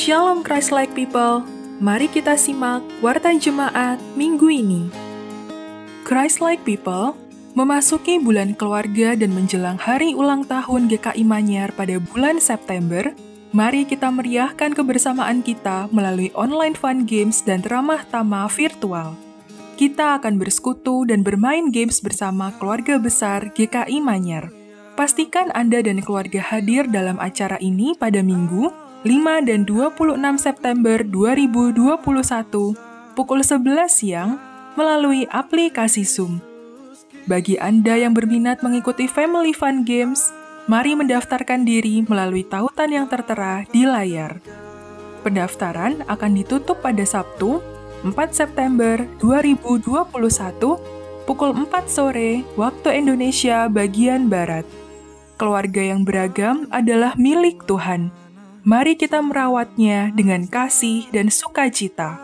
Shalom Christ-like people, mari kita simak Warta Jemaat minggu ini. Christ-like people, memasuki bulan keluarga dan menjelang hari ulang tahun GKI Manyar pada bulan September, mari kita meriahkan kebersamaan kita melalui online fun games dan ramah tamah virtual. Kita akan bersekutu dan bermain games bersama keluarga besar GKI Manyar. Pastikan Anda dan keluarga hadir dalam acara ini pada Minggu, 5 dan 26 September 2021, pukul 11 siang, melalui aplikasi Zoom. Bagi Anda yang berminat mengikuti Family Fun Games, mari mendaftarkan diri melalui tautan yang tertera di layar. Pendaftaran akan ditutup pada Sabtu, 4 September 2021, pukul 4 sore, waktu Indonesia bagian Barat. Keluarga yang beragam adalah milik Tuhan. Mari kita merawatnya dengan kasih dan sukacita.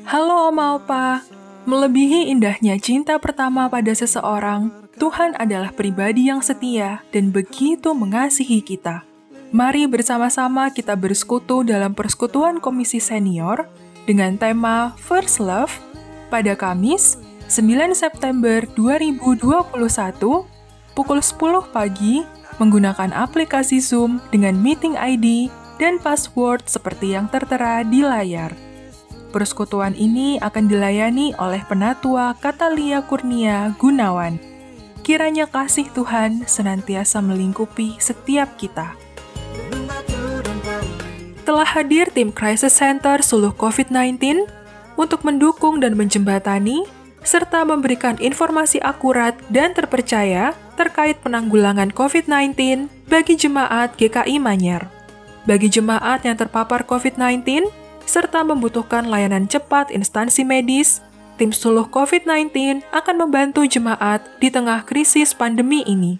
Halo Oma Opa, melebihi indahnya cinta pertama pada seseorang, Tuhan adalah pribadi yang setia dan begitu mengasihi kita. Mari bersama-sama kita bersekutu dalam persekutuan Komisi Senior dengan tema First Love pada Kamis, 9 September 2021, pukul 10 pagi, menggunakan aplikasi Zoom dengan meeting ID dan password seperti yang tertera di layar. Persekutuan ini akan dilayani oleh Penatua Katalia Kurnia Gunawan. Kiranya kasih Tuhan senantiasa melingkupi setiap kita. Telah hadir tim Crisis Center Suluh COVID-19 untuk mendukung dan menjembatani serta memberikan informasi akurat dan terpercaya terkait penanggulangan COVID-19 bagi jemaat GKI Manyar. Bagi jemaat yang terpapar COVID-19, serta membutuhkan layanan cepat instansi medis, tim Suluh COVID-19 akan membantu jemaat di tengah krisis pandemi ini.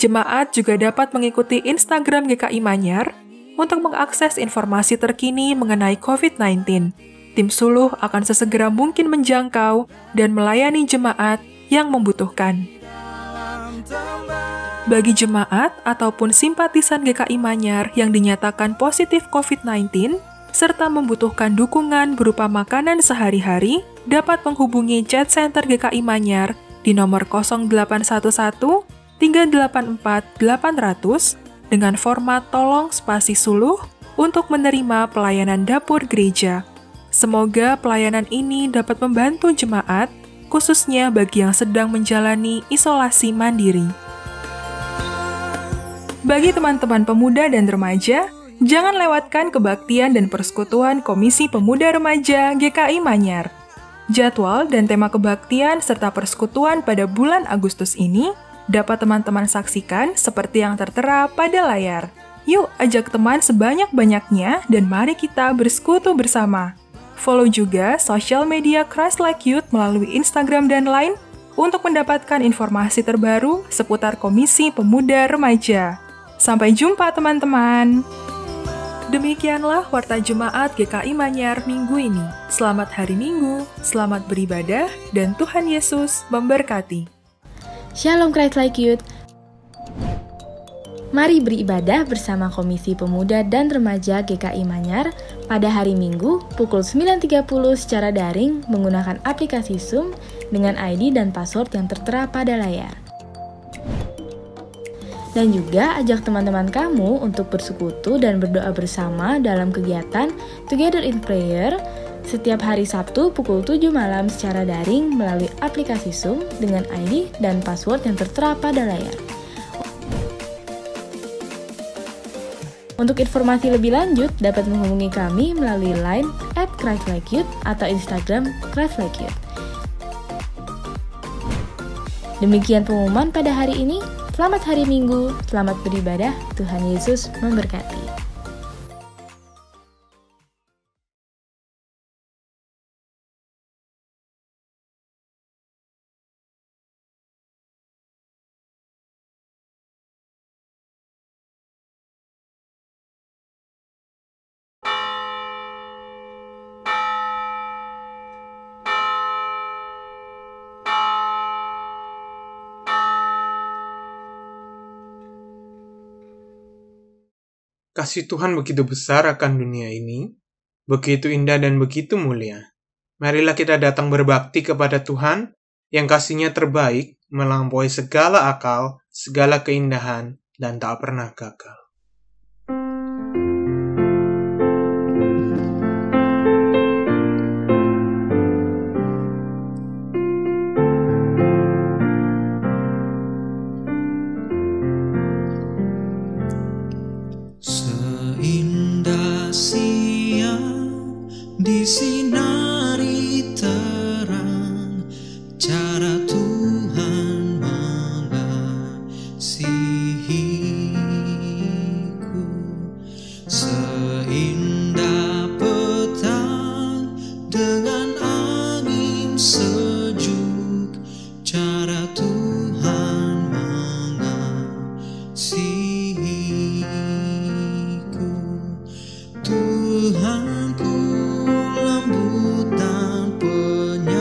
Jemaat juga dapat mengikuti Instagram GKI Manyar untuk mengakses informasi terkini mengenai COVID-19. Tim Suluh akan sesegera mungkin menjangkau dan melayani jemaat yang membutuhkan. Bagi jemaat ataupun simpatisan GKI Manyar yang dinyatakan positif COVID-19, serta membutuhkan dukungan berupa makanan sehari-hari, dapat menghubungi chat center GKI Manyar di nomor 0811 384 800 dengan format tolong spasi suluh untuk menerima pelayanan dapur gereja. Semoga pelayanan ini dapat membantu jemaat, khususnya bagi yang sedang menjalani isolasi mandiri. Bagi teman-teman pemuda dan remaja, jangan lewatkan kebaktian dan persekutuan Komisi Pemuda Remaja GKI Manyar. Jadwal dan tema kebaktian serta persekutuan pada bulan Agustus ini dapat teman-teman saksikan seperti yang tertera pada layar. Yuk, ajak teman sebanyak-banyaknya dan mari kita bersekutu bersama. Follow juga sosial media Christ-like Youth melalui Instagram dan Line untuk mendapatkan informasi terbaru seputar Komisi Pemuda Remaja. Sampai jumpa teman-teman! Demikianlah Warta Jemaat GKI Manyar minggu ini. Selamat hari Minggu, selamat beribadah, dan Tuhan Yesus memberkati. Shalom Christ-like Youth. Mari beribadah bersama Komisi Pemuda dan Remaja GKI Manyar pada hari Minggu pukul 9.30 secara daring menggunakan aplikasi Zoom dengan ID dan password yang tertera pada layar. Dan juga ajak teman-teman kamu untuk bersekutu dan berdoa bersama dalam kegiatan Together in Prayer setiap hari Sabtu pukul 7 malam secara daring melalui aplikasi Zoom dengan ID dan password yang tertera pada layar. Untuk informasi lebih lanjut, dapat menghubungi kami melalui Line @ChristLikeYouth atau Instagram ChristLikeYouth. Demikian pengumuman pada hari ini. Selamat hari Minggu, selamat beribadah, Tuhan Yesus memberkati. Kasih Tuhan begitu besar akan dunia ini, begitu indah dan begitu mulia. Marilah kita datang berbakti kepada Tuhan yang kasih-Nya terbaik, melampaui segala akal, segala keindahan, dan tak pernah gagal. Seindah siang disinari terang, cara Tuhan mengasihiku. Seindah petang dengan angin sejuk, cara Tuhan mengasihiku. Tuhanku lembut dan penyayang,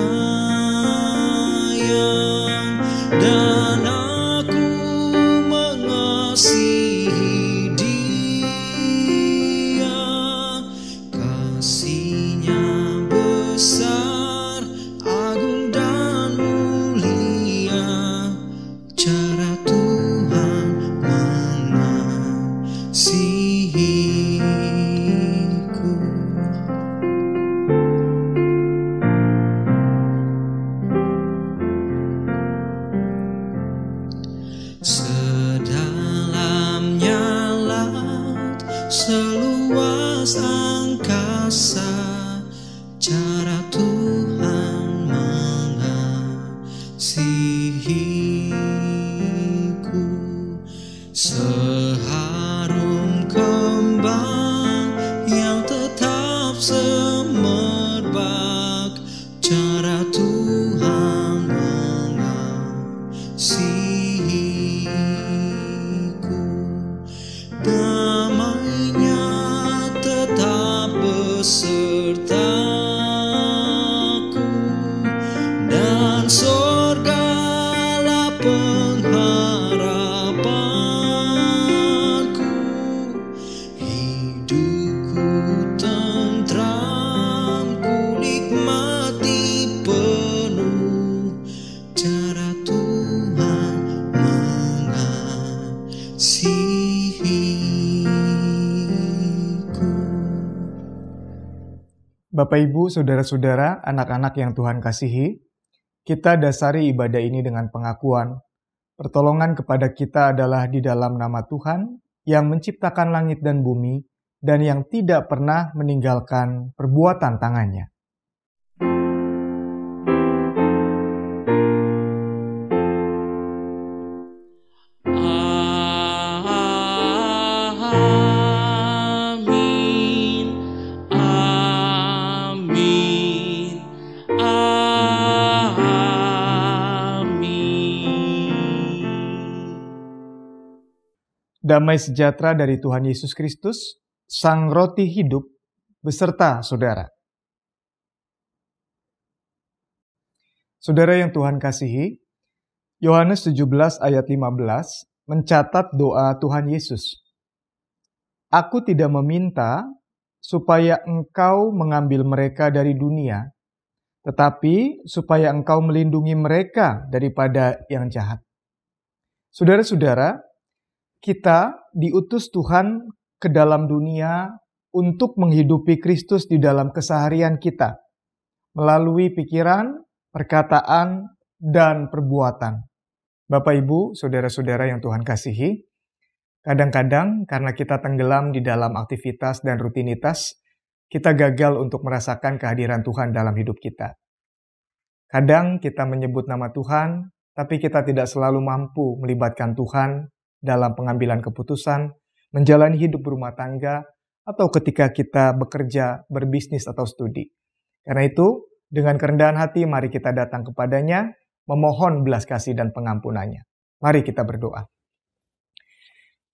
dan aku mengasihi Dia. Kasih-Nya besar, agung dan mulia, cara Tuhan mengasihiku. Sedalamnya laut, seluas angkasa, cara Tuhan mengasihiku. Seharum kembang yang tetap semerbak, cara Tuhan mengasihiku. Damai-Nya tetap besertaku, dan sorgalah pengharapanku. Hidupku tentram, ku nikmati penuh, cara Tuhan mengasihiku. Bapak, Ibu, Saudara-saudara, anak-anak yang Tuhan kasihi, kita dasari ibadah ini dengan pengakuan. Pertolongan kepada kita adalah di dalam nama Tuhan yang menciptakan langit dan bumi dan yang tidak pernah meninggalkan perbuatan tangannya. Amin, amin, amin. Damai sejahtera dari Tuhan Yesus Kristus, Sang Roti Hidup, beserta saudara. Saudara yang Tuhan kasihi, Yohanes 17 ayat 15 mencatat doa Tuhan Yesus. Aku tidak meminta supaya Engkau mengambil mereka dari dunia, tetapi supaya Engkau melindungi mereka daripada yang jahat. Saudara-saudara, kita diutus Tuhan ke dalam dunia untuk menghidupi Kristus di dalam keseharian kita, melalui pikiran, perkataan, dan perbuatan. Bapak, Ibu, Saudara-saudara yang Tuhan kasihi, kadang-kadang karena kita tenggelam di dalam aktivitas dan rutinitas, kita gagal untuk merasakan kehadiran Tuhan dalam hidup kita. Kadang kita menyebut nama Tuhan, tapi kita tidak selalu mampu melibatkan Tuhan dalam pengambilan keputusan, menjalani hidup berumah tangga, atau ketika kita bekerja, berbisnis, atau studi. Karena itu, dengan kerendahan hati, mari kita datang kepadanya, memohon belas kasih dan pengampunannya. Mari kita berdoa.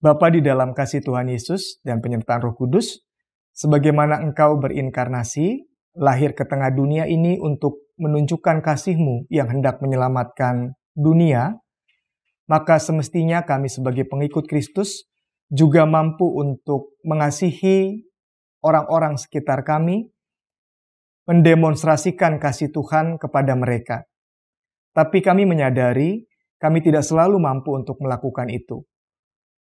Bapa di dalam kasih Tuhan Yesus dan penyertaan Roh Kudus, sebagaimana Engkau berinkarnasi, lahir ke tengah dunia ini untuk menunjukkan kasih-Mu yang hendak menyelamatkan dunia, maka semestinya kami sebagai pengikut Kristus juga mampu untuk mengasihi orang-orang sekitar kami, mendemonstrasikan kasih Tuhan kepada mereka. Tapi kami menyadari kami tidak selalu mampu untuk melakukan itu.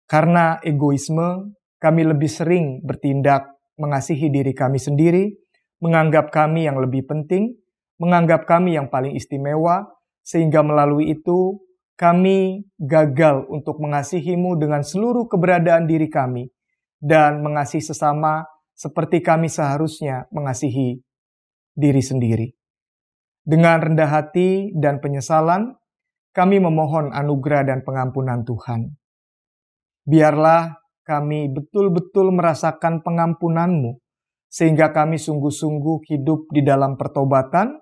Karena egoisme, kami lebih sering bertindak mengasihi diri kami sendiri, menganggap kami yang lebih penting, menganggap kami yang paling istimewa, sehingga melalui itu kami gagal untuk mengasihimu dengan seluruh keberadaan diri kami dan mengasihi sesama seperti kami seharusnya mengasihi diri sendiri. Dengan rendah hati dan penyesalan, kami memohon anugerah dan pengampunan Tuhan. Biarlah kami betul-betul merasakan pengampunan-Mu, sehingga kami sungguh-sungguh hidup di dalam pertobatan,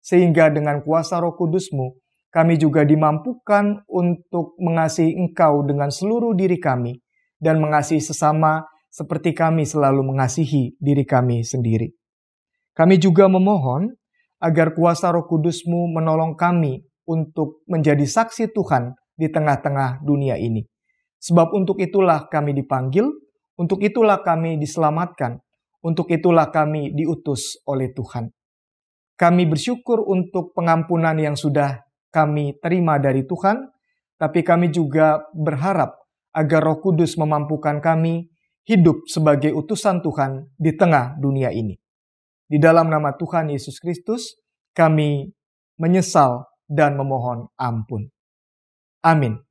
sehingga dengan kuasa Roh Kudus-Mu, kami juga dimampukan untuk mengasihi Engkau dengan seluruh diri kami, dan mengasihi sesama seperti kami selalu mengasihi diri kami sendiri. Kami juga memohon agar kuasa Roh Kudus-Mu menolong kami untuk menjadi saksi Tuhan di tengah-tengah dunia ini. Sebab untuk itulah kami dipanggil, untuk itulah kami diselamatkan, untuk itulah kami diutus oleh Tuhan. Kami bersyukur untuk pengampunan yang sudah kami terima dari Tuhan, tapi kami juga berharap agar Roh Kudus memampukan kami hidup sebagai utusan Tuhan di tengah dunia ini. Di dalam nama Tuhan Yesus Kristus, kami menyesal dan memohon ampun. Amin.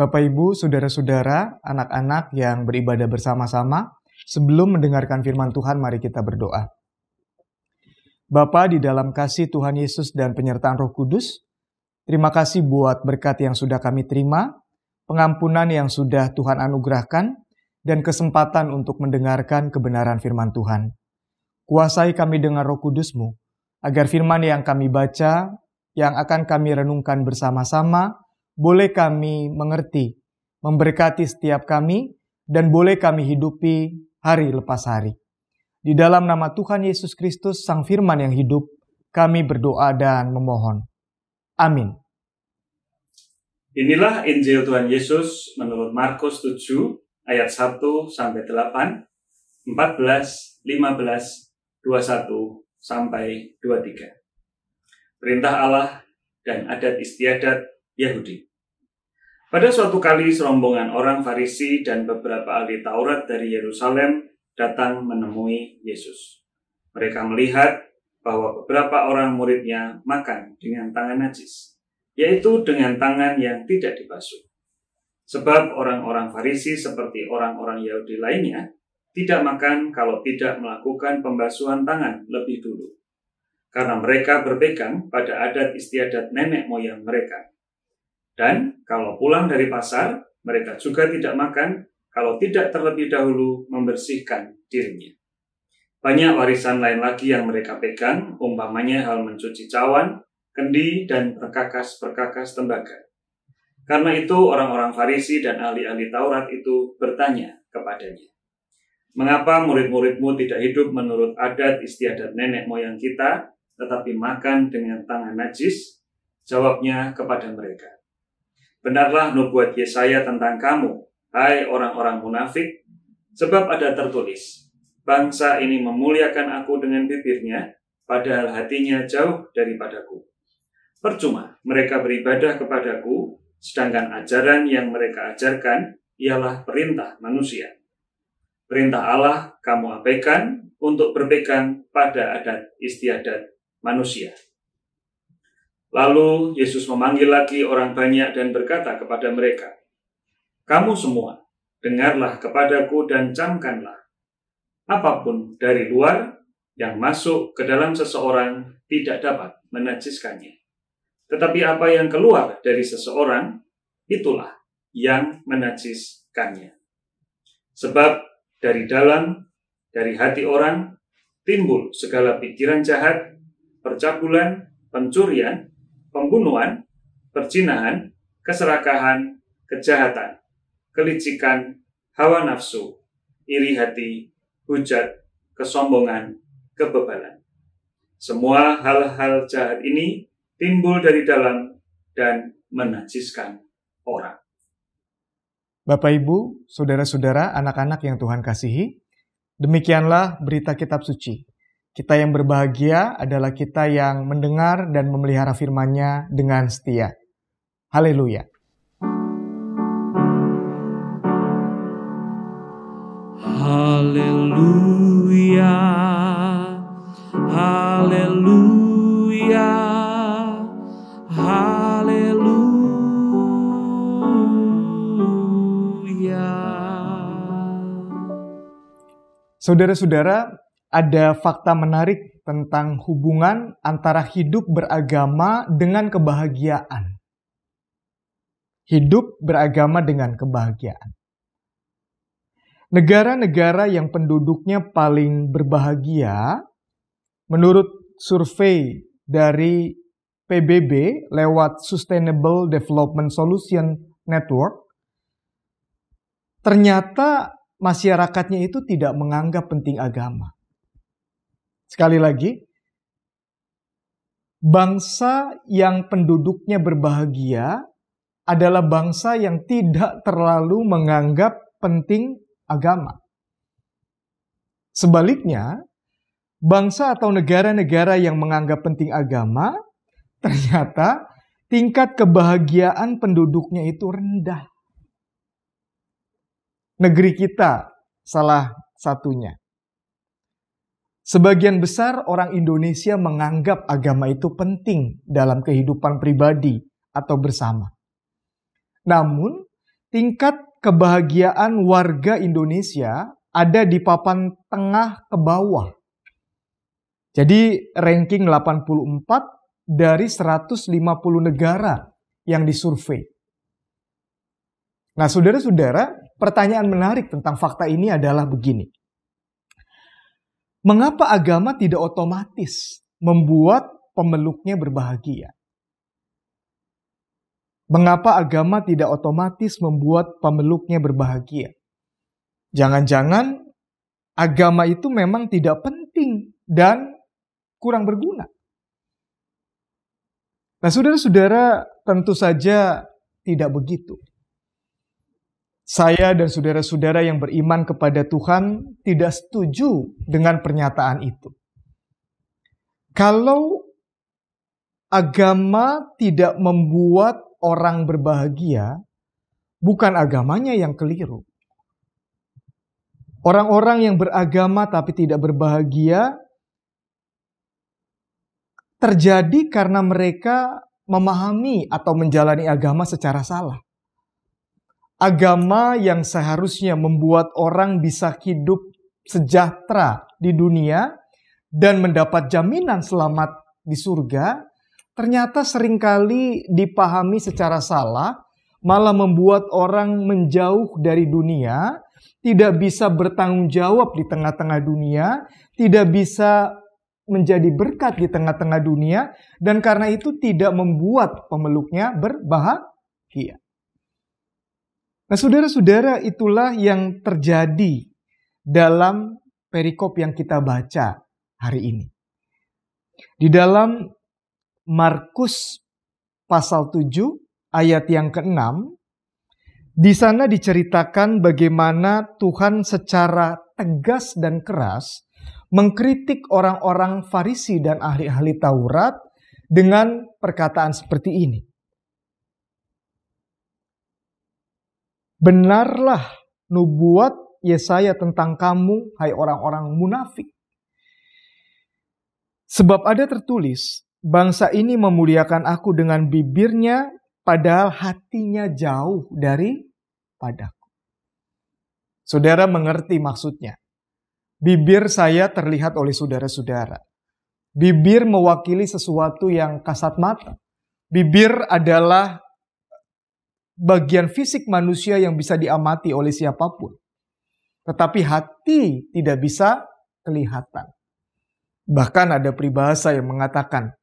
Bapak, Ibu, saudara-saudara, anak-anak yang beribadah bersama-sama, sebelum mendengarkan firman Tuhan, mari kita berdoa. Bapa, di dalam kasih Tuhan Yesus dan penyertaan Roh Kudus, terima kasih buat berkat yang sudah kami terima, pengampunan yang sudah Tuhan anugerahkan, dan kesempatan untuk mendengarkan kebenaran firman Tuhan. Kuasai kami dengan Roh Kudus-Mu, agar firman yang kami baca, yang akan kami renungkan bersama-sama, boleh kami mengerti, memberkati setiap kami, dan boleh kami hidupi hari lepas hari. Di dalam nama Tuhan Yesus Kristus, Sang Firman yang hidup, kami berdoa dan memohon. Amin. Inilah Injil Tuhan Yesus menurut Markus 7 ayat 1-8, 14, 15, 21 sampai 23. Perintah Allah dan adat istiadat Yahudi. Pada suatu kali serombongan orang Farisi dan beberapa ahli Taurat dari Yerusalem datang menemui Yesus. Mereka melihat bahwa beberapa orang muridnya makan dengan tangan najis, yaitu dengan tangan yang tidak dibasuh. Sebab orang-orang Farisi seperti orang-orang Yahudi lainnya tidak makan kalau tidak melakukan pembasuhan tangan lebih dulu, karena mereka berpegang pada adat istiadat nenek moyang mereka. Dan kalau pulang dari pasar, mereka juga tidak makan kalau tidak terlebih dahulu membersihkan dirinya. Banyak warisan lain lagi yang mereka pegang, umpamanya hal mencuci cawan, kendi, dan perkakas-perkakas tembaga. Karena itu orang-orang Farisi dan ahli-ahli Taurat itu bertanya kepadanya, "Mengapa murid-muridmu tidak hidup menurut adat istiadat nenek moyang kita, tetapi makan dengan tangan najis?" Jawabnya kepada mereka, "Benarlah nubuat Yesaya tentang kamu, hai orang-orang munafik, sebab ada tertulis, bangsa ini memuliakan aku dengan bibirnya, padahal hatinya jauh daripadaku. Percuma mereka beribadah kepadaku, sedangkan ajaran yang mereka ajarkan ialah perintah manusia. Perintah Allah kamu abaikan untuk berpegang pada adat istiadat manusia." Lalu Yesus memanggil lagi orang banyak dan berkata kepada mereka, "Kamu semua, dengarlah kepadaku dan camkanlah. Apapun dari luar yang masuk ke dalam seseorang tidak dapat menajiskannya. Tetapi apa yang keluar dari seseorang, itulah yang menajiskannya. Sebab dari dalam, dari hati orang, timbul segala pikiran jahat, percabulan, pencurian, pembunuhan, perzinahan, keserakahan, kejahatan, kelicikan, hawa nafsu, iri hati, hujat, kesombongan, kebebalan. Semua hal-hal jahat ini timbul dari dalam dan menajiskan orang." Bapak, Ibu, saudara-saudara, anak-anak yang Tuhan kasihi, demikianlah berita kitab suci. Kita yang berbahagia adalah kita yang mendengar dan memelihara firman-Nya dengan setia. Haleluya. Haleluya, haleluya, haleluya. Saudara-saudara, ada fakta menarik tentang hubungan antara hidup beragama dengan kebahagiaan. Hidup beragama dengan kebahagiaan. Negara-negara yang penduduknya paling berbahagia, menurut survei dari PBB lewat Sustainable Development Solution Network, ternyata masyarakatnya itu tidak menganggap penting agama. Sekali lagi, bangsa yang penduduknya berbahagia adalah bangsa yang tidak terlalu menganggap penting agama. Sebaliknya, bangsa atau negara-negara yang menganggap penting agama, ternyata tingkat kebahagiaan penduduknya itu rendah. Negeri kita salah satunya. Sebagian besar orang Indonesia menganggap agama itu penting dalam kehidupan pribadi atau bersama. Namun, tingkat kebahagiaan warga Indonesia ada di papan tengah ke bawah. Jadi, ranking 84 dari 150 negara yang disurvei. Nah, saudara-saudara, pertanyaan menarik tentang fakta ini adalah begini. Mengapa agama tidak otomatis membuat pemeluknya berbahagia? Mengapa agama tidak otomatis membuat pemeluknya berbahagia? Jangan-jangan agama itu memang tidak penting dan kurang berguna. Nah, saudara-saudara, tentu saja tidak begitu. Saya dan saudara-saudara yang beriman kepada Tuhan tidak setuju dengan pernyataan itu. Kalau agama tidak membuat orang berbahagia, bukan agamanya yang keliru. Orang-orang yang beragama tapi tidak berbahagia terjadi karena mereka memahami atau menjalani agama secara salah. Agama yang seharusnya membuat orang bisa hidup sejahtera di dunia dan mendapat jaminan selamat di surga, ternyata seringkali dipahami secara salah, malah membuat orang menjauh dari dunia tidak bisa bertanggung jawab di tengah-tengah dunia, tidak bisa menjadi berkat di tengah-tengah dunia, dan karena itu tidak membuat pemeluknya berbahagia. Nah, saudara-saudara, itulah yang terjadi dalam perikop yang kita baca hari ini. Di dalam Markus pasal 7 ayat yang ke-6, di sana diceritakan bagaimana Tuhan secara tegas dan keras mengkritik orang-orang Farisi dan ahli-ahli Taurat dengan perkataan seperti ini. Benarlah nubuat Yesaya tentang kamu, hai orang-orang munafik. Sebab ada tertulis, bangsa ini memuliakan aku dengan bibirnya, padahal hatinya jauh daripadaku. Saudara mengerti maksudnya. Bibir saya terlihat oleh saudara-saudara. Bibir mewakili sesuatu yang kasat mata. Bibir adalah bagian fisik manusia yang bisa diamati oleh siapapun. Tetapi hati tidak bisa kelihatan. Bahkan ada peribahasa yang mengatakan,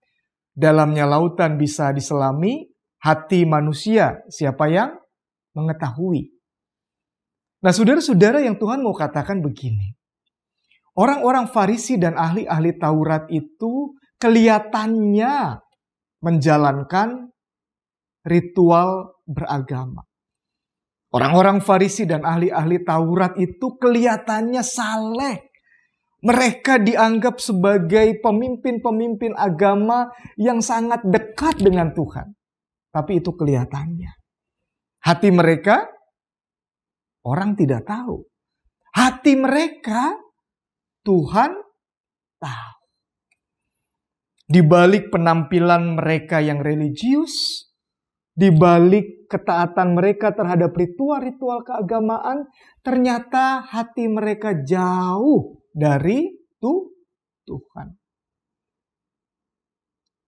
dalamnya lautan bisa diselami, hati manusia siapa yang mengetahui. Nah, saudara-saudara, yang Tuhan mau katakan begini. Orang-orang Farisi dan ahli-ahli Taurat itu kelihatannya menjalankan ritual beragama. Orang-orang Farisi dan ahli-ahli Taurat itu kelihatannya saleh. Mereka dianggap sebagai pemimpin-pemimpin agama yang sangat dekat dengan Tuhan. Tapi itu kelihatannya. Hati mereka, orang tidak tahu. Hati mereka, Tuhan tahu. Di balik penampilan mereka yang religius, di balik ketaatan mereka terhadap ritual-ritual keagamaan, ternyata hati mereka jauh dari Tuhan.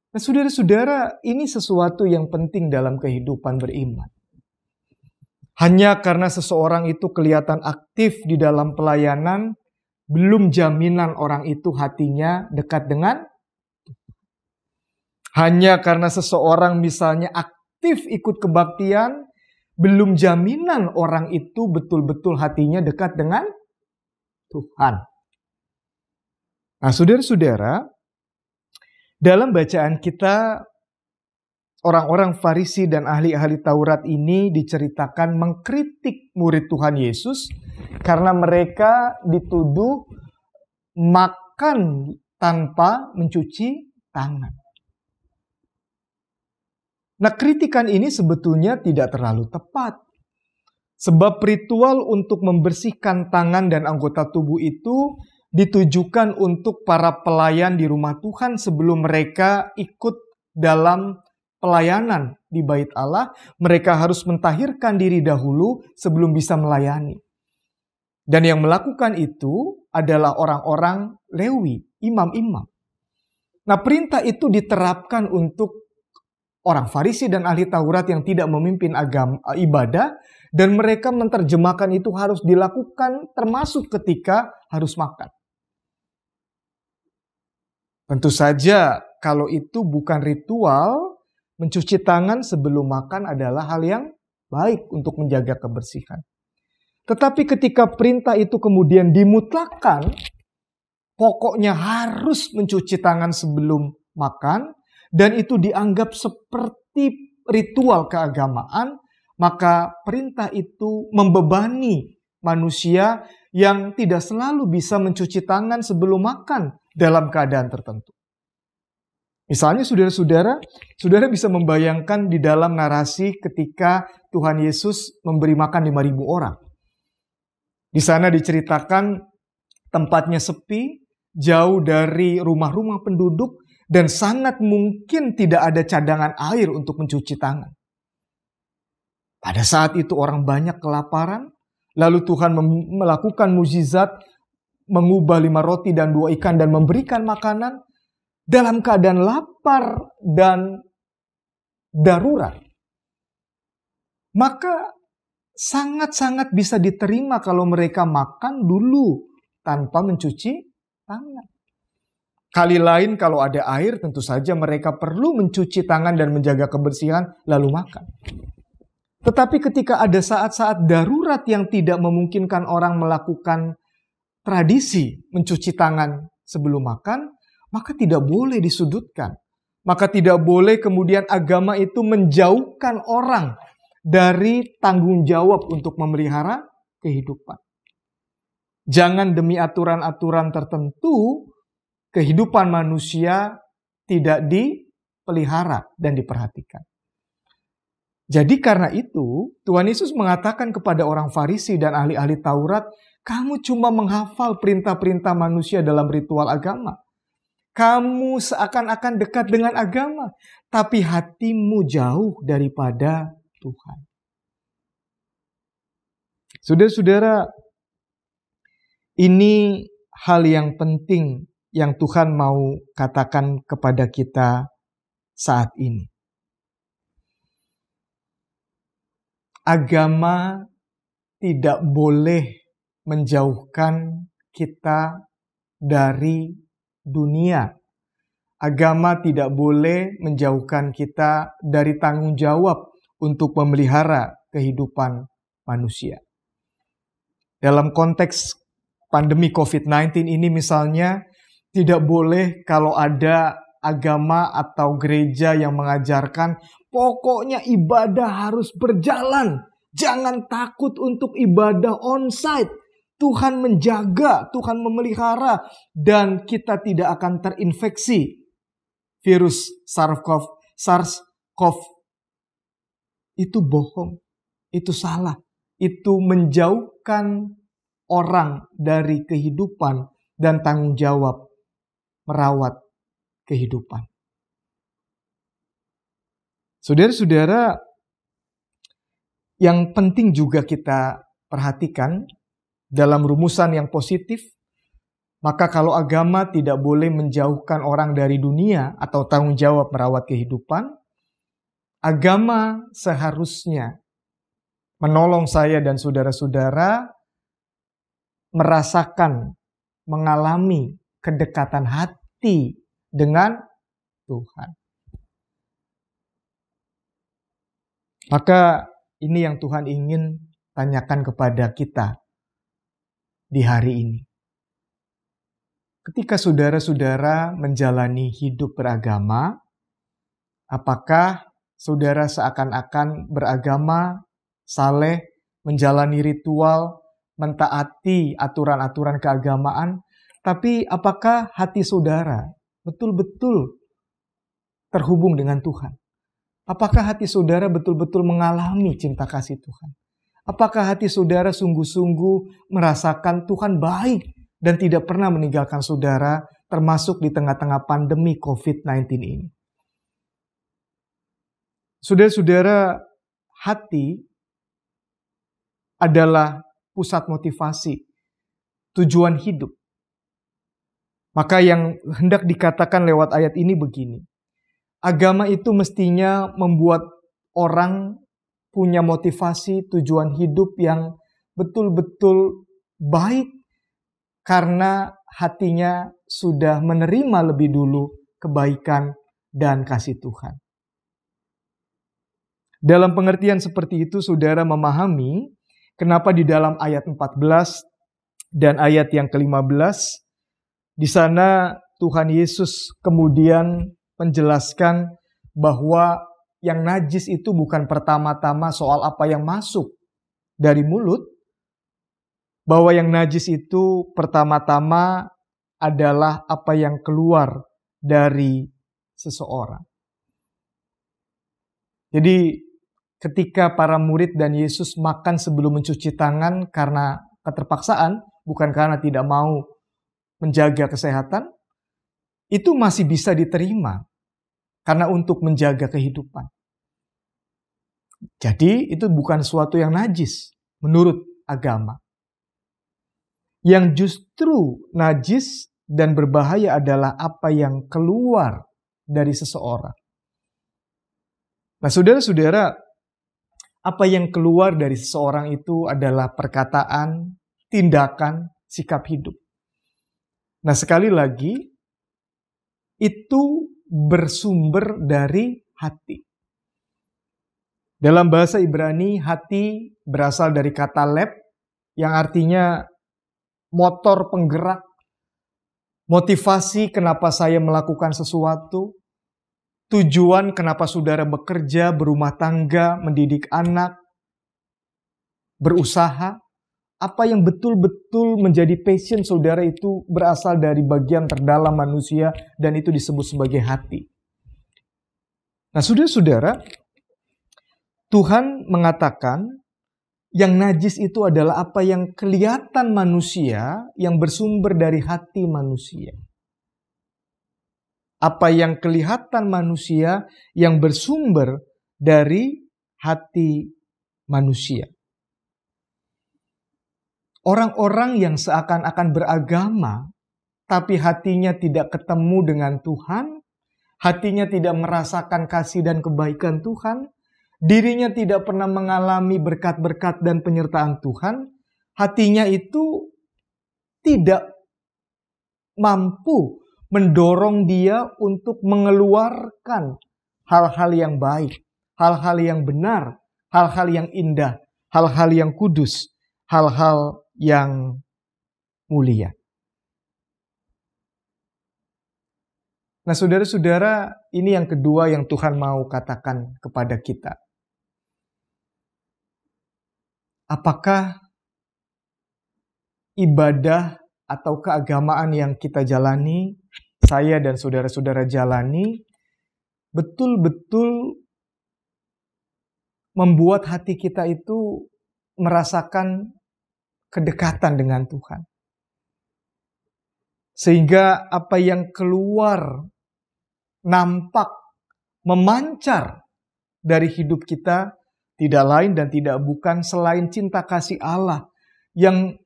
Nah, saudara-saudara, ini sesuatu yang penting dalam kehidupan beriman. Hanya karena seseorang itu kelihatan aktif di dalam pelayanan, belum jaminan orang itu hatinya dekat dengan Tuhan. Hanya karena seseorang misalnya aktif ikut kebaktian, belum jaminan orang itu betul-betul hatinya dekat dengan Tuhan. Nah, saudara-saudara, dalam bacaan kita, orang-orang Farisi dan ahli-ahli Taurat ini diceritakan mengkritik murid Tuhan Yesus karena mereka dituduh makan tanpa mencuci tangan. Nah, kritikan ini sebetulnya tidak terlalu tepat. Sebab ritual untuk membersihkan tangan dan anggota tubuh itu ditujukan untuk para pelayan di rumah Tuhan sebelum mereka ikut dalam pelayanan di bait Allah. Mereka harus mentahirkan diri dahulu sebelum bisa melayani. Dan yang melakukan itu adalah orang-orang Lewi, imam-imam. Nah, perintah itu diterapkan untuk orang Farisi dan ahli Taurat yang tidak memimpin agama ibadah, dan mereka menerjemahkan itu harus dilakukan termasuk ketika harus makan. Tentu saja kalau itu bukan ritual, mencuci tangan sebelum makan adalah hal yang baik untuk menjaga kebersihan. Tetapi ketika perintah itu kemudian dimutlakkan, pokoknya harus mencuci tangan sebelum makan, dan itu dianggap seperti ritual keagamaan, maka perintah itu membebani manusia yang tidak selalu bisa mencuci tangan sebelum makan dalam keadaan tertentu. Misalnya saudara-saudara, saudara bisa membayangkan di dalam narasi ketika Tuhan Yesus memberi makan 5.000 orang. Di sana diceritakan tempatnya sepi, jauh dari rumah-rumah penduduk, dan sangat mungkin tidak ada cadangan air untuk mencuci tangan. Pada saat itu orang banyak kelaparan, lalu Tuhan melakukan mukjizat, mengubah 5 roti dan 2 ikan dan memberikan makanan dalam keadaan lapar dan darurat. Maka sangat-sangat bisa diterima kalau mereka makan dulu tanpa mencuci tangan. Kali lain kalau ada air, tentu saja mereka perlu mencuci tangan dan menjaga kebersihan lalu makan. Tetapi ketika ada saat-saat darurat yang tidak memungkinkan orang melakukan tradisi mencuci tangan sebelum makan, maka tidak boleh disudutkan. Maka tidak boleh kemudian agama itu menjauhkan orang dari tanggung jawab untuk memelihara kehidupan. Jangan demi aturan-aturan tertentu, kehidupan manusia tidak dipelihara dan diperhatikan. Jadi karena itu, Tuhan Yesus mengatakan kepada orang Farisi dan ahli-ahli Taurat, kamu cuma menghafal perintah-perintah manusia dalam ritual agama. Kamu seakan-akan dekat dengan agama, tapi hatimu jauh daripada Tuhan. Saudara-saudara, ini hal yang penting yang Tuhan mau katakan kepada kita saat ini. Agama tidak boleh menjauhkan kita dari dunia. Agama tidak boleh menjauhkan kita dari tanggung jawab untuk memelihara kehidupan manusia. Dalam konteks pandemi COVID-19 ini misalnya, tidak boleh kalau ada agama atau gereja yang mengajarkan pokoknya ibadah harus berjalan. Jangan takut untuk ibadah onsite. Tuhan menjaga, Tuhan memelihara, dan kita tidak akan terinfeksi virus SARS-CoV. Itu bohong, itu salah. Itu menjauhkan orang dari kehidupan dan tanggung jawab merawat kehidupan. Saudara-saudara, yang penting juga kita perhatikan dalam rumusan yang positif, maka kalau agama tidak boleh menjauhkan orang dari dunia atau tanggung jawab merawat kehidupan, agama seharusnya menolong saya dan saudara-saudara merasakan, mengalami kedekatan hati dengan Tuhan. Maka ini yang Tuhan ingin tanyakan kepada kita di hari ini. Ketika saudara-saudara menjalani hidup beragama, apakah saudara seakan-akan beragama, saleh, menjalani ritual, mentaati aturan-aturan keagamaan, tapi apakah hati saudara betul-betul terhubung dengan Tuhan? Apakah hati saudara betul-betul mengalami cinta kasih Tuhan? Apakah hati saudara sungguh-sungguh merasakan Tuhan baik dan tidak pernah meninggalkan saudara, termasuk di tengah-tengah pandemi COVID-19 ini? Saudara-saudara, hati adalah pusat motivasi, tujuan hidup. Maka yang hendak dikatakan lewat ayat ini begini. Agama itu mestinya membuat orang punya motivasi, tujuan hidup yang betul-betul baik karena hatinya sudah menerima lebih dulu kebaikan dan kasih Tuhan. Dalam pengertian seperti itu, saudara memahami kenapa di dalam ayat 14 dan ayat yang ke-15, di sana Tuhan Yesus kemudian menjelaskan bahwa yang najis itu bukan pertama-tama soal apa yang masuk dari mulut, bahwa yang najis itu pertama-tama adalah apa yang keluar dari seseorang. Jadi ketika para murid dan Yesus makan sebelum mencuci tangan karena keterpaksaan, bukan karena tidak mau menjaga kesehatan, itu masih bisa diterima karena untuk menjaga kehidupan. Jadi itu bukan suatu yang najis menurut agama. Yang justru najis dan berbahaya adalah apa yang keluar dari seseorang. Nah, saudara-saudara, apa yang keluar dari seseorang itu adalah perkataan, tindakan, sikap hidup. Nah, sekali lagi, itu bersumber dari hati. Dalam bahasa Ibrani, hati berasal dari kata leb, yang artinya motor penggerak, motivasi kenapa saya melakukan sesuatu, tujuan kenapa saudara bekerja, berumah tangga, mendidik anak, berusaha. Apa yang betul-betul menjadi passion saudara itu berasal dari bagian terdalam manusia dan itu disebut sebagai hati. Nah, saudara-saudara, Tuhan mengatakan yang najis itu adalah apa yang kelihatan manusia yang bersumber dari hati manusia. Apa yang kelihatan manusia yang bersumber dari hati manusia. Orang-orang yang seakan-akan beragama, tapi hatinya tidak ketemu dengan Tuhan, hatinya tidak merasakan kasih dan kebaikan Tuhan, dirinya tidak pernah mengalami berkat-berkat dan penyertaan Tuhan, hatinya itu tidak mampu mendorong dia untuk mengeluarkan hal-hal yang baik, hal-hal yang benar, hal-hal yang indah, hal-hal yang kudus, hal-hal yang mulia. Nah, saudara-saudara, ini yang kedua yang Tuhan mau katakan kepada kita. Apakah ibadah atau keagamaan yang kita jalani, saya dan saudara-saudara jalani, betul-betul membuat hati kita itu merasakan kedekatan dengan Tuhan. Sehingga apa yang keluar, nampak, memancar dari hidup kita tidak lain dan tidak bukan selain cinta kasih Allah yang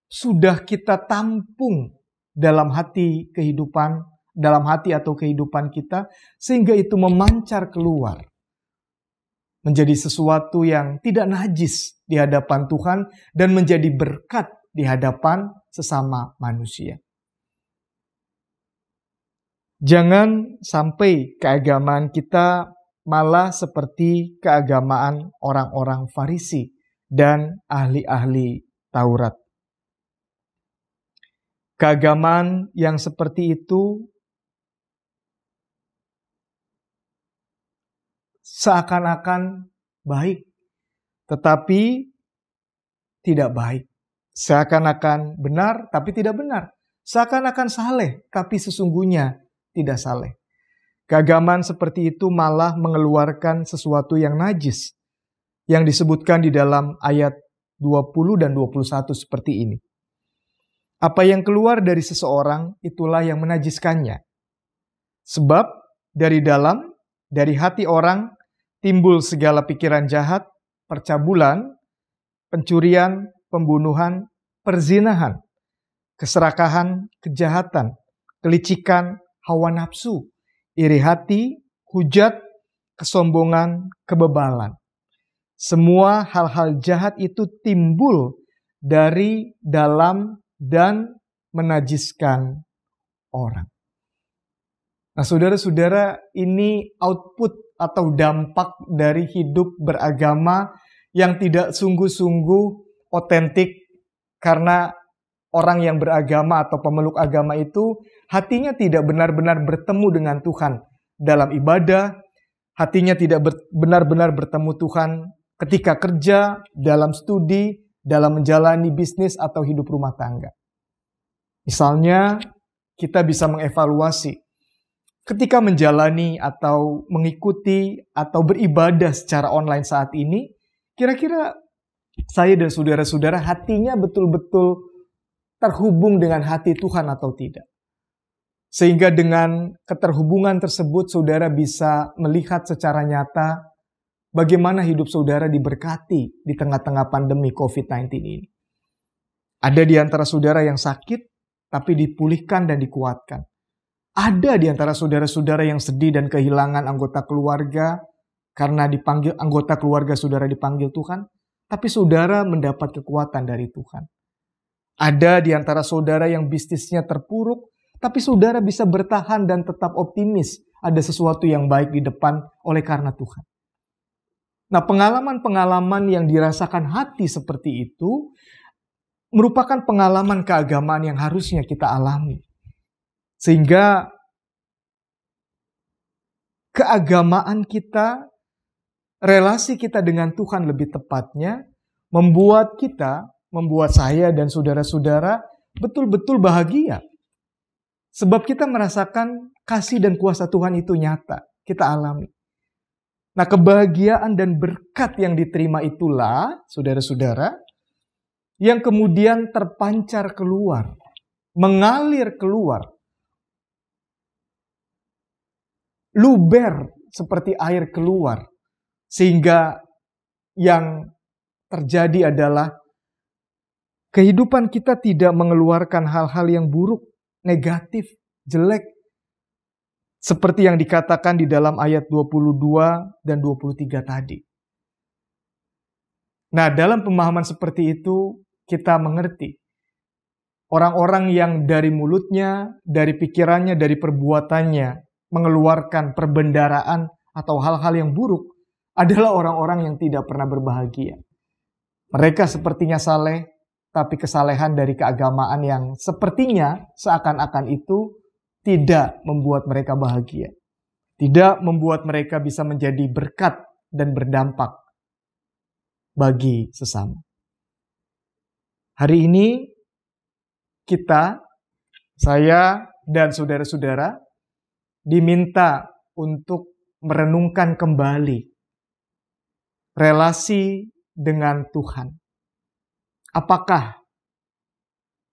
sudah kita tampung dalam hati kehidupan, dalam hati atau kehidupan kita, sehingga itu memancar keluar menjadi sesuatu yang tidak najis di hadapan Tuhan dan menjadi berkat di hadapan sesama manusia. Jangan sampai keagamaan kita malah seperti keagamaan orang-orang Farisi dan ahli-ahli Taurat. Keagamaan yang seperti itu seakan-akan baik, tetapi tidak baik. Seakan-akan benar, tapi tidak benar. Seakan-akan saleh, tapi sesungguhnya tidak saleh. Keagamaan seperti itu malah mengeluarkan sesuatu yang najis, yang disebutkan di dalam ayat 20 dan 21 seperti ini. Apa yang keluar dari seseorang, itulah yang menajiskannya. Sebab dari dalam, dari hati orang, timbul segala pikiran jahat, percabulan, pencurian, pembunuhan, perzinahan, keserakahan, kejahatan, kelicikan, hawa nafsu, iri hati, hujat, kesombongan, kebebalan. Semua hal-hal jahat itu timbul dari dalam dan menajiskan orang. Nah, saudara-saudara, ini output atau dampak dari hidup beragama yang tidak sungguh-sungguh otentik, karena orang yang beragama atau pemeluk agama itu hatinya tidak benar-benar bertemu dengan Tuhan dalam ibadah, hatinya tidak benar-benar bertemu Tuhan ketika kerja, dalam studi, dalam menjalani bisnis atau hidup rumah tangga. Misalnya, kita bisa mengevaluasi ketika menjalani atau mengikuti atau beribadah secara online saat ini, kira-kira saya dan saudara-saudara hatinya betul-betul terhubung dengan hati Tuhan atau tidak. Sehingga dengan keterhubungan tersebut saudara bisa melihat secara nyata bagaimana hidup saudara diberkati di tengah-tengah pandemi COVID-19 ini. Ada di antara saudara yang sakit, tapi dipulihkan dan dikuatkan. Ada di antara saudara-saudara yang sedih dan kehilangan anggota keluarga, karena dipanggil anggota keluarga saudara dipanggil Tuhan, tapi saudara mendapat kekuatan dari Tuhan. Ada di antara saudara yang bisnisnya terpuruk, tapi saudara bisa bertahan dan tetap optimis. Ada sesuatu yang baik di depan oleh karena Tuhan. Nah, pengalaman-pengalaman yang dirasakan hati seperti itu merupakan pengalaman keagamaan yang harusnya kita alami. Sehingga keagamaan kita, relasi kita dengan Tuhan lebih tepatnya, membuat saya dan saudara-saudara betul-betul bahagia. Sebab kita merasakan kasih dan kuasa Tuhan itu nyata, kita alami. Nah, kebahagiaan dan berkat yang diterima itulah, saudara-saudara, yang kemudian terpancar keluar, mengalir keluar, luber seperti air keluar, sehingga yang terjadi adalah kehidupan kita tidak mengeluarkan hal-hal yang buruk, negatif, jelek, seperti yang dikatakan di dalam ayat 22 dan 23 tadi. Nah, dalam pemahaman seperti itu, kita mengerti orang-orang yang dari mulutnya, dari pikirannya, dari perbuatannya mengeluarkan perbendaraan atau hal-hal yang buruk adalah orang-orang yang tidak pernah berbahagia. Mereka sepertinya saleh, tapi kesalehan dari keagamaan yang sepertinya seakan-akan itu tidak membuat mereka bahagia. Tidak membuat mereka bisa menjadi berkat dan berdampak bagi sesama. Hari ini saya dan saudara-saudara diminta untuk merenungkan kembali relasi dengan Tuhan. Apakah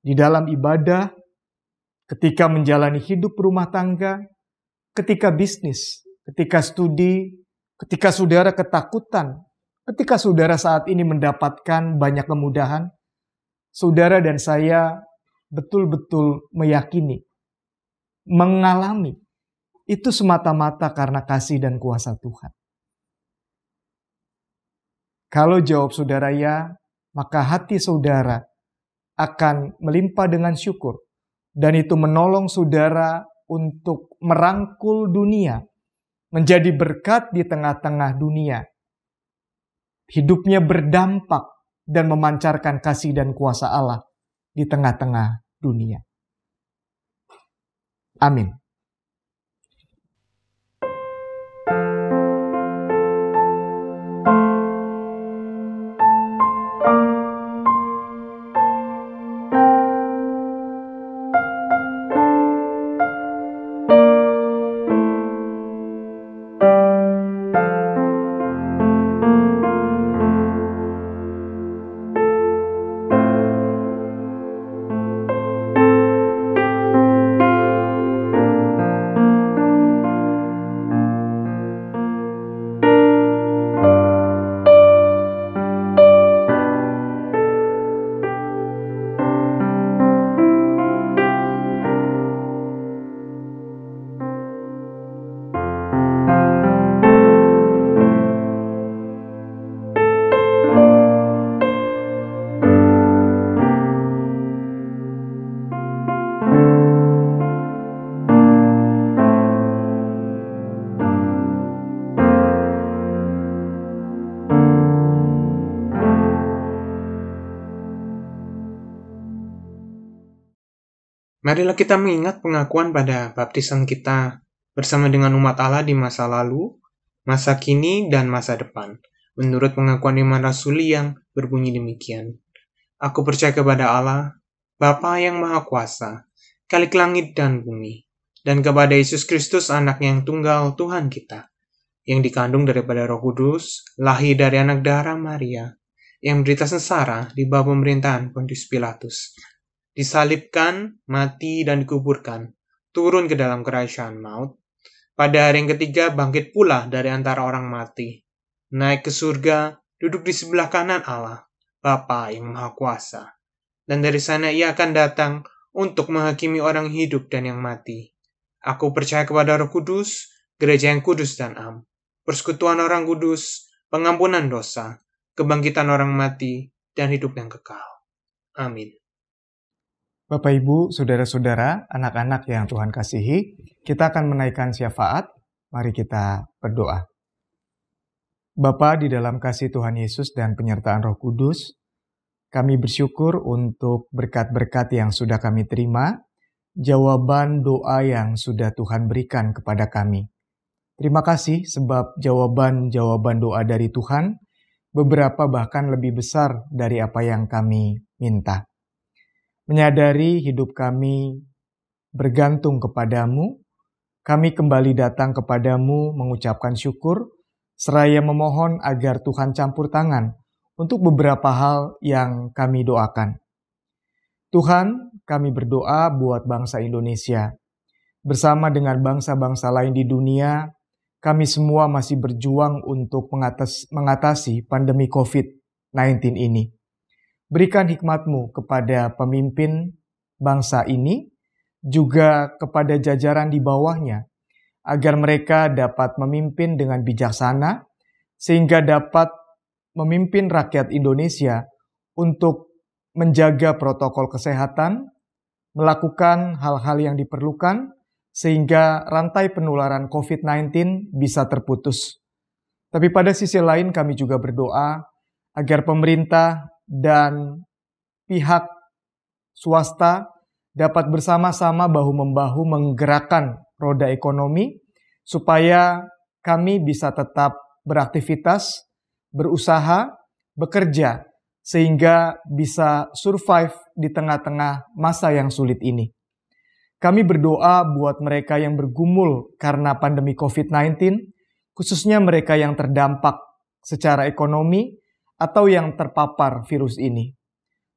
di dalam ibadah, ketika menjalani hidup rumah tangga, ketika bisnis, ketika studi, ketika saudara ketakutan, ketika saudara saat ini mendapatkan banyak kemudahan, saudara dan saya betul-betul meyakini, mengalami, itu semata-mata karena kasih dan kuasa Tuhan. Kalau jawab saudara ya, maka hati saudara akan melimpah dengan syukur. Dan itu menolong saudara untuk merangkul dunia, menjadi berkat di tengah-tengah dunia. Hidupnya berdampak dan memancarkan kasih dan kuasa Allah di tengah-tengah dunia. Amin. Marilah kita mengingat pengakuan pada baptisan kita bersama dengan umat Allah di masa lalu, masa kini, dan masa depan. Menurut pengakuan iman rasuli yang berbunyi demikian. Aku percaya kepada Allah, Bapa yang Maha Kuasa, Khalik langit dan bumi, dan kepada Yesus Kristus anaknya yang tunggal Tuhan kita, yang dikandung daripada Roh Kudus, lahir dari anak darah Maria, yang menderita sengsara di bawah pemerintahan Pontius Pilatus, disalibkan, mati, dan dikuburkan, turun ke dalam kerajaan maut. Pada hari yang ketiga bangkit pula dari antara orang mati, naik ke surga, duduk di sebelah kanan Allah, Bapa yang Maha Kuasa. Dan dari sana ia akan datang untuk menghakimi orang hidup dan yang mati. Aku percaya kepada Roh Kudus, gereja yang kudus dan am, persekutuan orang kudus, pengampunan dosa, kebangkitan orang mati, dan hidup yang kekal. Amin. Bapak, Ibu, Saudara-saudara, anak-anak yang Tuhan kasihi, kita akan menaikkan syafaat. Mari kita berdoa. Bapa, di dalam kasih Tuhan Yesus dan penyertaan Roh Kudus, kami bersyukur untuk berkat-berkat yang sudah kami terima, jawaban doa yang sudah Tuhan berikan kepada kami. Terima kasih sebab jawaban-jawaban doa dari Tuhan, beberapa bahkan lebih besar dari apa yang kami minta. Menyadari hidup kami bergantung kepadamu, kami kembali datang kepadamu mengucapkan syukur, seraya memohon agar Tuhan campur tangan untuk beberapa hal yang kami doakan. Tuhan, kami berdoa buat bangsa Indonesia. Bersama dengan bangsa-bangsa lain di dunia, kami semua masih berjuang untuk mengatasi pandemi COVID-19 ini. Berikan hikmat-Mu kepada pemimpin bangsa ini, juga kepada jajaran di bawahnya, agar mereka dapat memimpin dengan bijaksana, sehingga dapat memimpin rakyat Indonesia untuk menjaga protokol kesehatan, melakukan hal-hal yang diperlukan, sehingga rantai penularan COVID-19 bisa terputus. Tapi pada sisi lain kami juga berdoa agar pemerintah dan pihak swasta dapat bersama-sama bahu-membahu menggerakkan roda ekonomi supaya kami bisa tetap beraktivitas, berusaha, bekerja, sehingga bisa survive di tengah-tengah masa yang sulit ini. Kami berdoa buat mereka yang bergumul karena pandemi COVID-19, khususnya mereka yang terdampak secara ekonomi atau yang terpapar virus ini.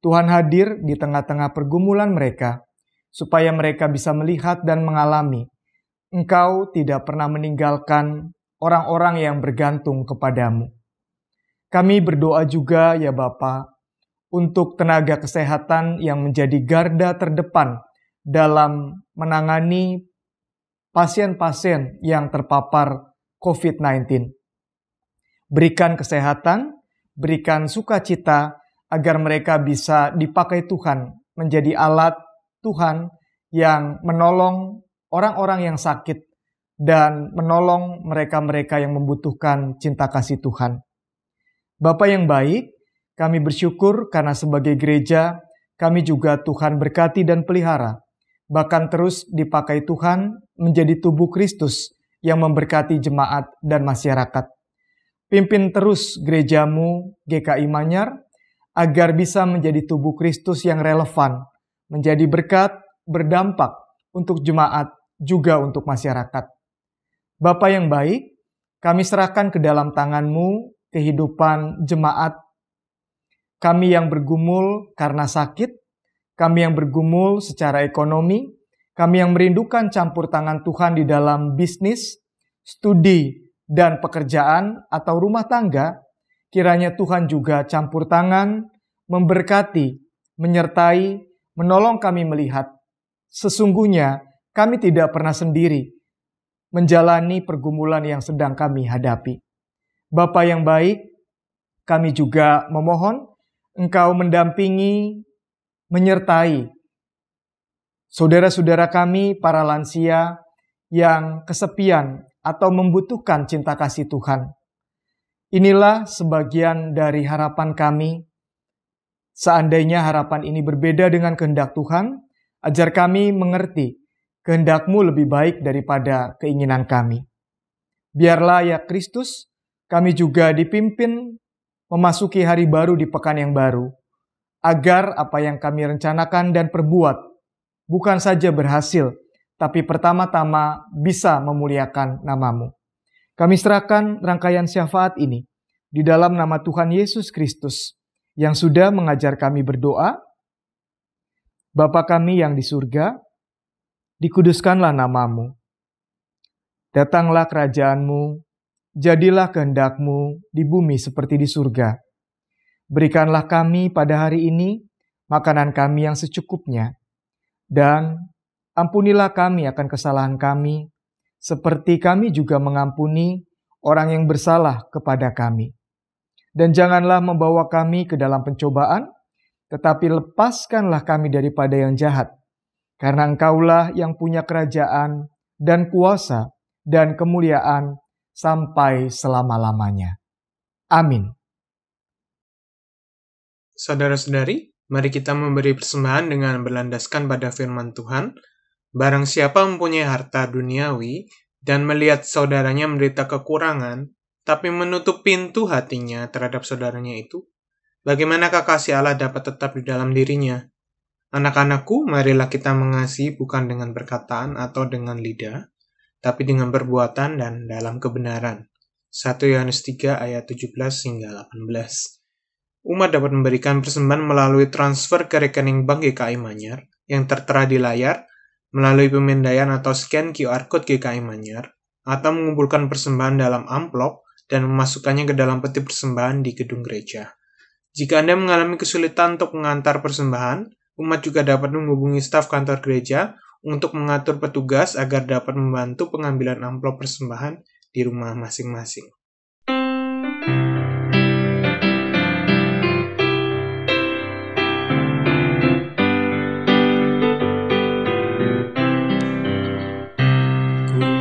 Tuhan hadir di tengah-tengah pergumulan mereka, supaya mereka bisa melihat dan mengalami Engkau tidak pernah meninggalkan orang-orang yang bergantung kepadamu. Kami berdoa juga ya Bapa, untuk tenaga kesehatan yang menjadi garda terdepan dalam menangani pasien-pasien yang terpapar COVID-19. Berikan kesehatan, berikan sukacita, agar mereka bisa dipakai Tuhan menjadi alat Tuhan yang menolong orang-orang yang sakit dan menolong mereka-mereka yang membutuhkan cinta kasih Tuhan. Bapa yang baik, kami bersyukur karena sebagai gereja, kami juga Tuhan berkati dan pelihara, bahkan terus dipakai Tuhan menjadi tubuh Kristus yang memberkati jemaat dan masyarakat. Pimpin terus gerejamu GKI Manyar, agar bisa menjadi tubuh Kristus yang relevan, menjadi berkat, berdampak untuk jemaat, juga untuk masyarakat. Bapa yang baik, kami serahkan ke dalam tangan-Mu kehidupan jemaat, kami yang bergumul karena sakit, kami yang bergumul secara ekonomi, kami yang merindukan campur tangan Tuhan di dalam bisnis, studi, dan pekerjaan atau rumah tangga. Kiranya Tuhan juga campur tangan, memberkati, menyertai, menolong kami melihat. Sesungguhnya kami tidak pernah sendiri menjalani pergumulan yang sedang kami hadapi. Bapa yang baik, kami juga memohon Engkau mendampingi, menyertai saudara-saudara kami, para lansia yang kesepian atau membutuhkan cinta kasih Tuhan. Inilah sebagian dari harapan kami. Seandainya harapan ini berbeda dengan kehendak Tuhan, ajar kami mengerti kehendak-Mu lebih baik daripada keinginan kami. Biarlah ya Kristus, kami juga dipimpin memasuki hari baru di pekan yang baru, agar apa yang kami rencanakan dan perbuat bukan saja berhasil, tapi pertama-tama bisa memuliakan nama-Mu. Kami serahkan rangkaian syafaat ini di dalam nama Tuhan Yesus Kristus yang sudah mengajar kami berdoa. Bapa kami yang di surga, dikuduskanlah nama-Mu. Datanglah kerajaan-Mu, jadilah kehendak-Mu di bumi seperti di surga. Berikanlah kami pada hari ini makanan kami yang secukupnya, dan ampunilah kami akan kesalahan kami, seperti kami juga mengampuni orang yang bersalah kepada kami. Dan janganlah membawa kami ke dalam pencobaan, tetapi lepaskanlah kami daripada yang jahat. Karena Engkaulah yang punya kerajaan dan kuasa dan kemuliaan sampai selama-lamanya. Amin. Saudara-saudari, mari kita memberi persembahan dengan berlandaskan pada firman Tuhan. Barang siapa mempunyai harta duniawi dan melihat saudaranya menderita kekurangan, tapi menutup pintu hatinya terhadap saudaranya itu, bagaimanakah kasih Allah dapat tetap di dalam dirinya? Anak-anakku, marilah kita mengasihi bukan dengan perkataan atau dengan lidah, tapi dengan perbuatan dan dalam kebenaran. 1 Yohanes 3 ayat 17 hingga 18. Umat dapat memberikan persembahan melalui transfer ke rekening bank GKI Manyar yang tertera di layar, melalui pemindaian atau scan QR Code GKI Manyar, atau mengumpulkan persembahan dalam amplop dan memasukkannya ke dalam peti persembahan di gedung gereja. Jika Anda mengalami kesulitan untuk mengantar persembahan, umat juga dapat menghubungi staf kantor gereja untuk mengatur petugas agar dapat membantu pengambilan amplop persembahan di rumah masing-masing.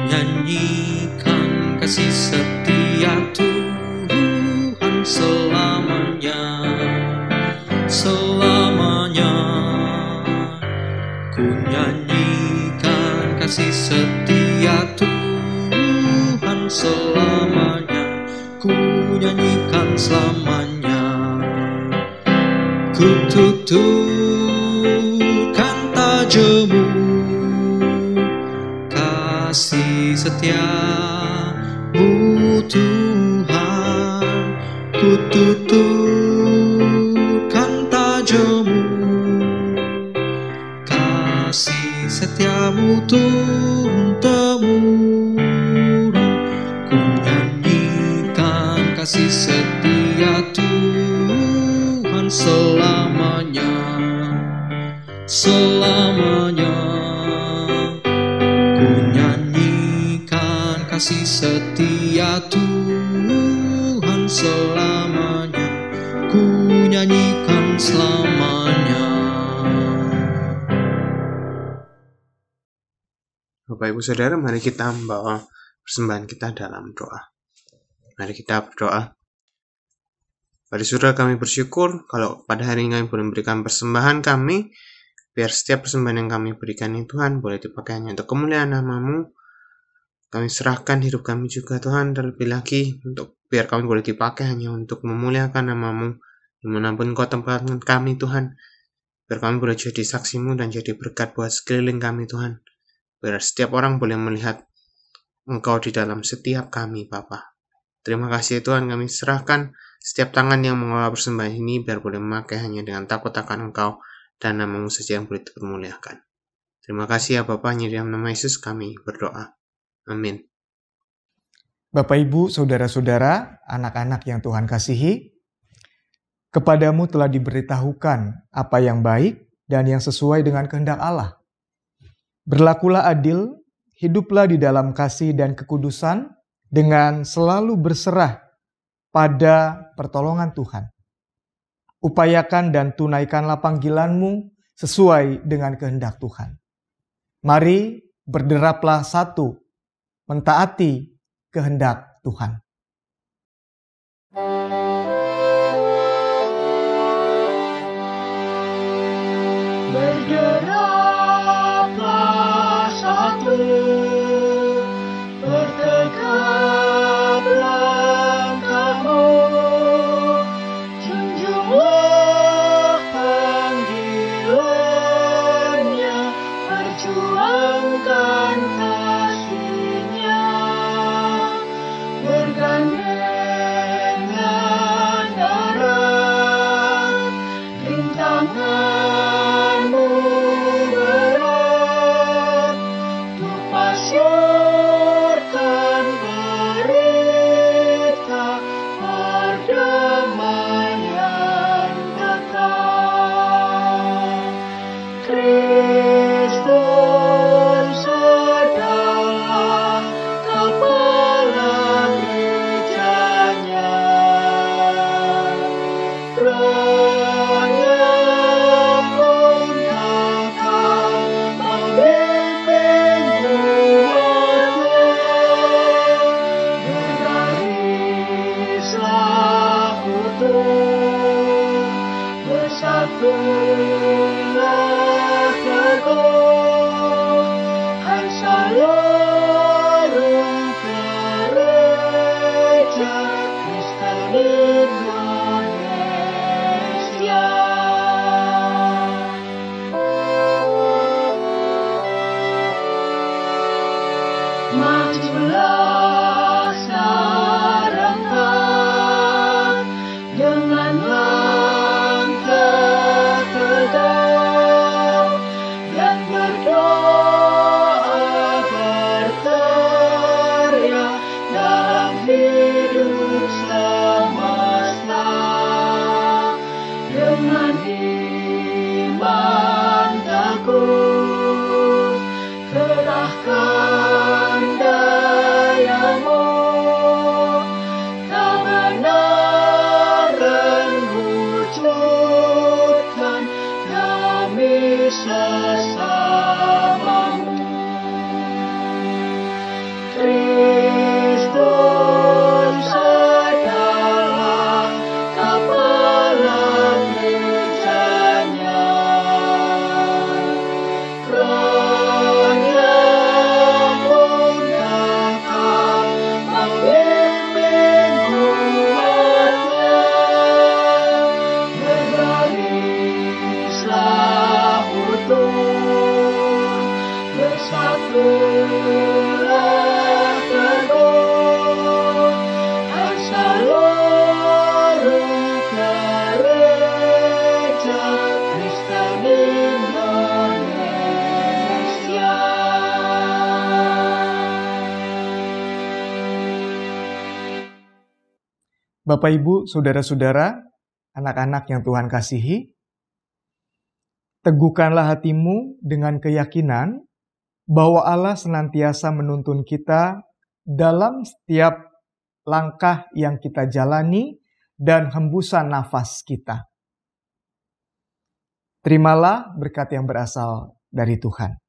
Nyanyikan kasih setia Tuhan selamanya, selamanya. Ku nyanyikan kasih setia Tuhan selamanya, ku nyanyikan selamanya. Ku tuturkan tajemu kasih setiamu Tuhan, ku tuturkan tajemu kasih setiamu turun-temurun. Ku nyanyikan kasih setia Tuhan selamanya, selamanya. Kasih setia Tuhan selamanya, ku nyanyikan selamanya. Bapak Ibu Saudara, mari kita membawa persembahan kita dalam doa. Mari kita berdoa. Pada Surga kami bersyukur kalau pada hari ini kami boleh memberikan persembahan kami, biar setiap persembahan yang kami berikan ini Tuhan boleh dipakai hanya untuk kemuliaan nama-Mu. Kami serahkan hidup kami juga Tuhan, terlebih lagi untuk biar kami boleh dipakai hanya untuk memuliakan nama-Mu dimanapun Kau tempatkan kami Tuhan. Biar kami boleh jadi saksi-Mu dan jadi berkat buat sekeliling kami Tuhan. Biar setiap orang boleh melihat Engkau di dalam setiap kami Bapa. Terima kasih Tuhan, kami serahkan setiap tangan yang mengelola persembahan ini biar boleh memakai hanya dengan takut akan Engkau dan nama-Mu saja yang boleh dipermuliakan. Terima kasih ya Bapa, hanya dalam nama Yesus kami berdoa. Amin. Bapak, Ibu, Saudara-saudara, anak-anak yang Tuhan kasihi, kepadamu telah diberitahukan apa yang baik dan yang sesuai dengan kehendak Allah. Berlakulah adil, hiduplah di dalam kasih dan kekudusan dengan selalu berserah pada pertolongan Tuhan. Upayakan dan tunaikanlah panggilanmu sesuai dengan kehendak Tuhan. Mari berderaplah satu, mentaati kehendak Tuhan. Berderaplah satu, bertegap langkahmu, junjunglah panggilannya, perjuangkan kasihnya, bergandengan erat, rintanganmu berat, tupas Bapak, Ibu, saudara-saudara, anak-anak yang Tuhan kasihi, teguhkanlah hatimu dengan keyakinan bahwa Allah senantiasa menuntun kita dalam setiap langkah yang kita jalani dan hembusan nafas kita. Terimalah berkat yang berasal dari Tuhan.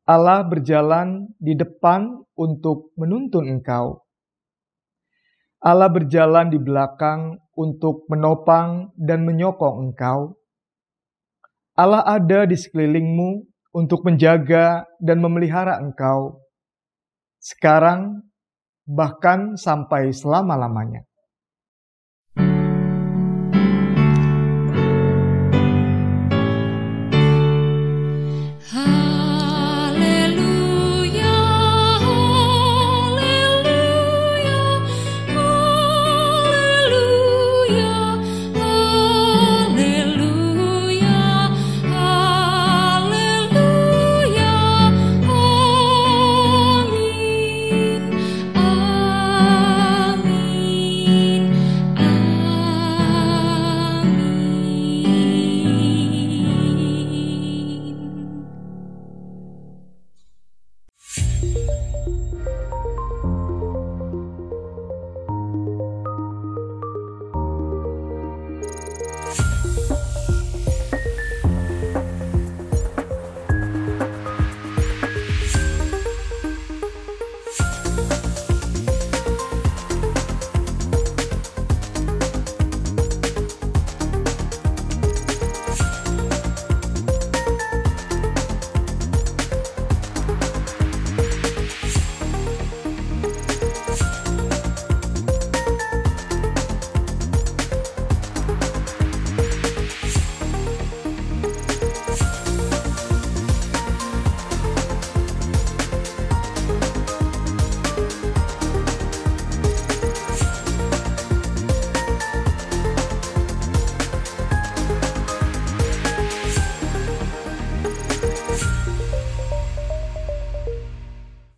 Allah berjalan di depan untuk menuntun engkau. Allah berjalan di belakang untuk menopang dan menyokong engkau. Allah ada di sekelilingmu untuk menjaga dan memelihara engkau, sekarang bahkan sampai selama-lamanya.